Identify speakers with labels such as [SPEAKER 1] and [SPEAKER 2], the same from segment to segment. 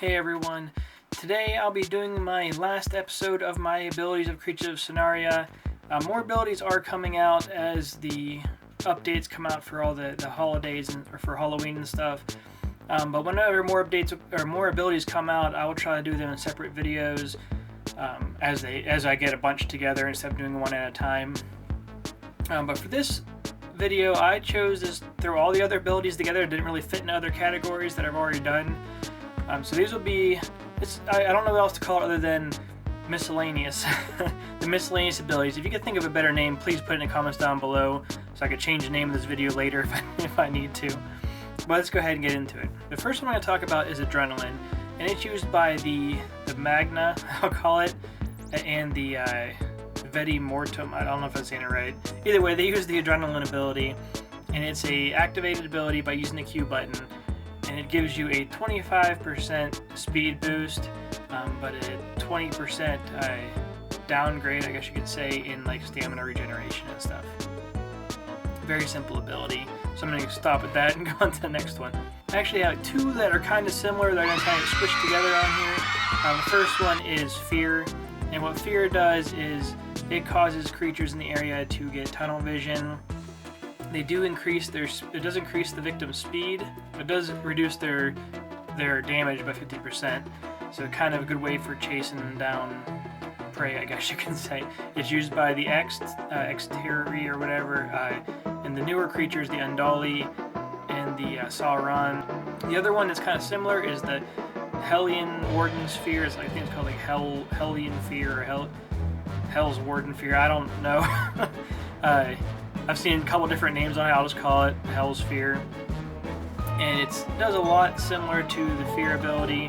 [SPEAKER 1] Hey everyone, today I'll be doing my last episode of my abilities of Creatures of Sonaria. More abilities are coming out as the updates come out for all the holidays or for Halloween and stuff. But whenever more updates or more abilities come out, I will try to do them in separate videos as I get a bunch together instead of doing one at a time. But for this video, I chose to throw all the other abilities together. It didn't really fit in other categories that I've already done. So these will be, I don't know what else to call it other than miscellaneous. The miscellaneous abilities. If you could think of a better name, please put it in the comments down below so I could change the name of this video later if I need to. But let's go ahead and get into it. The first one I'm going to talk about is Adrenaline. And it's used by the Magna, I'll call it, and the Vedi Mortem. I don't know if I'm saying it right. Either way, they use the Adrenaline ability. And it's a activated ability by using the Q button. And it gives you a 25% speed boost, but a 20% downgrade, I guess you could say, in like stamina regeneration and stuff. Very simple ability. So I'm going to stop at that and go on to the next one. I actually have two that are kind of similar that I'm going to kind of switch together on here. The first one is Fear, and what Fear does is it causes creatures in the area to get tunnel vision. They do increase it does increase the victim's speed, but it does reduce their damage by 50%. So kind of a good way for chasing down prey, I guess you can say. It's used by the Exteri or whatever, and the newer creatures, the Undali and the Sauron. The other one that's kind of similar is the Hellion Warden Sphere. I think it's called like Hellion Fear or Hell's Warden Fear. I don't know. I've seen a couple different names on it. I'll just call it Hell's Fear. And it does a lot similar to the Fear ability.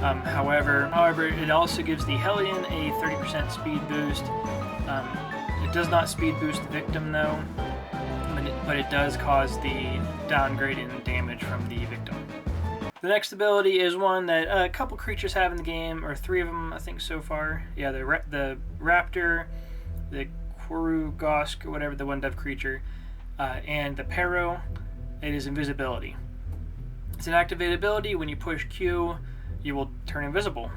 [SPEAKER 1] However, it also gives the Hellion a 30% speed boost. It does not speed boost the victim though, but it does cause the downgrade in damage from the victim. The next ability is one that a couple creatures have in the game, or three of them I think so far. Yeah, the Raptor, the Kurugosk, or whatever, the one-dove creature, and the Pero. It is Invisibility. It's an activated ability. When you push Q, you will turn invisible.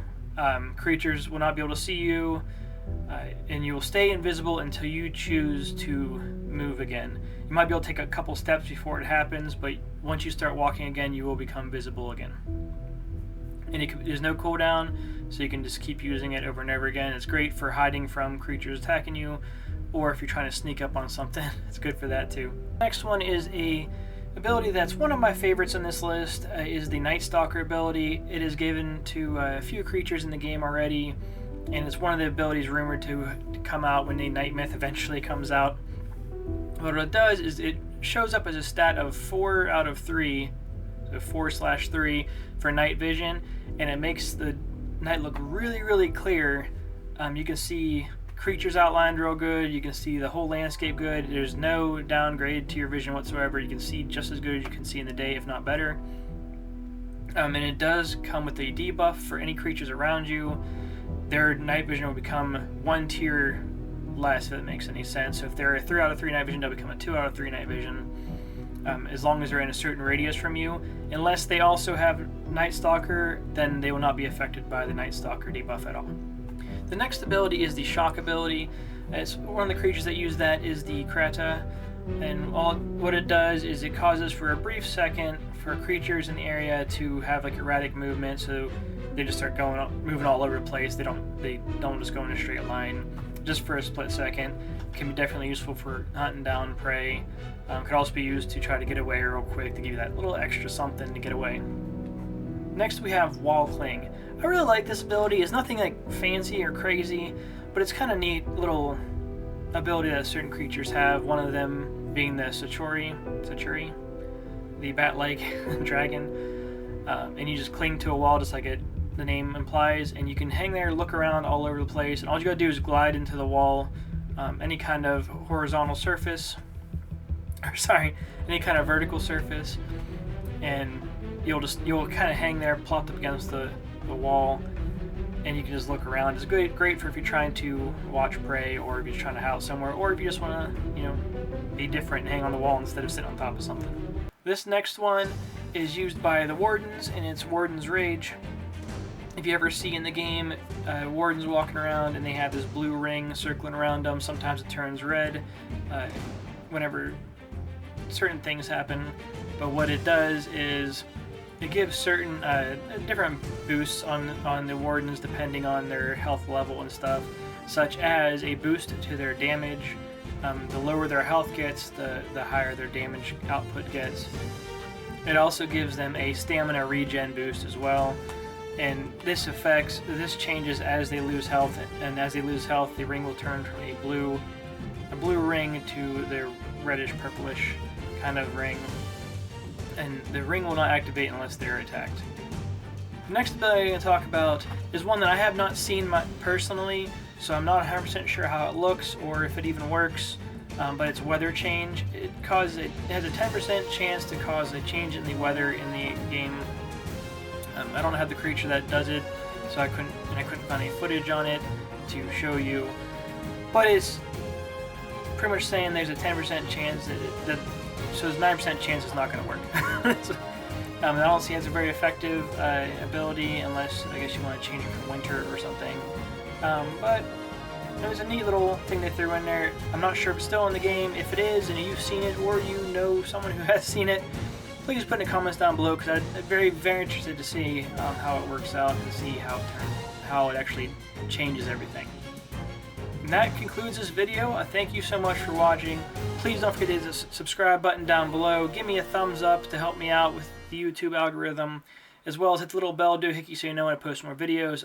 [SPEAKER 1] Creatures will not be able to see you, and you will stay invisible until you choose to move again. You might be able to take a couple steps before it happens, but once you start walking again, you will become visible again. And there's no cooldown, so you can just keep using it over and over again. It's great for hiding from creatures attacking you, or if you're trying to sneak up on something, it's good for that too. Next one is a ability that's one of my favorites on this list, is the Night Stalker ability. It is given to a few creatures in the game already, and it's one of the abilities rumored to come out when the Night Myth eventually comes out. What it does is it shows up as a stat of 4 out of 3, so 4/3 for night vision, and it makes the night look really, really clear. You can see creatures outlined real good. You can see the whole landscape good. There's no downgrade to your vision whatsoever. You can see just as good as you can see in the day, if not better. And it does come with a debuff for any creatures around you. Their night vision will become 1 tier less, if that makes any sense. So if they're a 3 out of 3 night vision, they'll become a 2 out of 3 night vision, as long as they're in a certain radius from you. Unless they also have Night Stalker, then they will not be affected by the Night Stalker debuff at all. The next ability is the Shock ability. It's one of the creatures that use that is the Krata, and what it does is it causes for a brief second for creatures in the area to have like erratic movement, so they just start moving all over the place. They don't just go in a straight line, just for a split second. It can be definitely useful for hunting down prey. Could also be used to try to get away real quick, to give you that little extra something to get away. Next we have Wall Cling. I really like this ability. It's nothing like fancy or crazy, but it's kind of neat little ability that certain creatures have. One of them being the Satori, the bat-like dragon. And you just cling to a wall just like the name implies, and you can hang there, look around all over the place, and all you gotta do is glide into the wall, any kind of horizontal surface, any kind of vertical surface, and you'll kind of hang there, plopped up against the wall, and you can just look around. It's great for if you're trying to watch prey, or if you're trying to hide somewhere, or if you just want to, be different and hang on the wall instead of sitting on top of something. This next one is used by the Wardens, and it's Warden's Rage. if you ever see in the game wardens walking around and they have this blue ring circling around them, sometimes it turns red whenever certain things happen. But what it does is it gives certain different boosts on the wardens depending on their health level and stuff, such as a boost to their damage. The lower their health gets, the higher their damage output gets. It also gives them a stamina regen boost as well, and this changes as they lose health, and as they lose health, the ring will turn from a blue ring to the reddish purplish kind of ring, and the ring will not activate unless they're attacked. The next ability I'm going to talk about is one that I have not seen personally, so I'm not 100% sure how it looks or if it even works. But it's weather change. It has a 10% chance to cause a change in the weather in the game. I don't have the creature that does it, so I couldn't find any footage on it to show you. But it's pretty much saying there's a 10% chance so there's a 9% chance it's not going to work. So, I don't see it as a very effective ability unless I guess you want to change it from winter or something. But it was a neat little thing they threw in there. I'm not sure if it's still in the game. If it is, and you've seen it, or you know someone who has seen it, please put in the comments down below, because I'm very, very interested to see how it works out and see how it actually changes everything. And that concludes this video. I thank you so much for watching. Please don't forget to hit the subscribe button down below. Give me a thumbs up to help me out with the YouTube algorithm, as well as hit the little bell doohickey so you know when I post more videos.